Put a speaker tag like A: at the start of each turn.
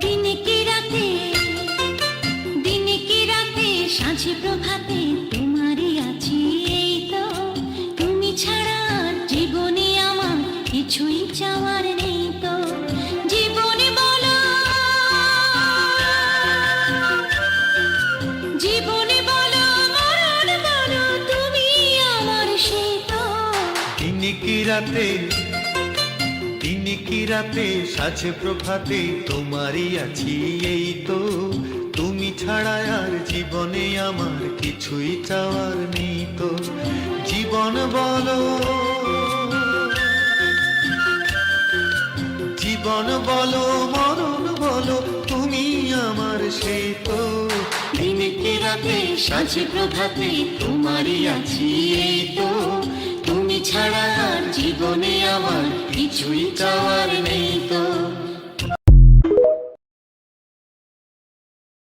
A: দিনে কি রাতে, দিনে কি রাতে, সাঁঝে প্রভাতে তোমারই আছি এই তো। তুমি ছাড়া আর জীবনে আমার কিছুই চাওয়ার নেই তো। জীবনে বলো, জীবনে বলো, মরণ বলো, তুমি আমার সেই তো।
B: দিনে কি রাতে, দিনে কি রাতে, সাঁঝে প্রভাতে তোমারই আছি এই তো। তুমি ছাড়া আর জীবনে আমার কিছুই চাওয়ার নেই তো। জীবন বলো, জীবন বলো, মরণ বলো, তুমি আমার সেই তো।
A: দিনে কি রাতে, সাঁঝে প্রভাতে তোমারই আছি এই তো। তুমি ছাড়া আর জীবনে আমার কিছুই চাওয়ার নেই তো।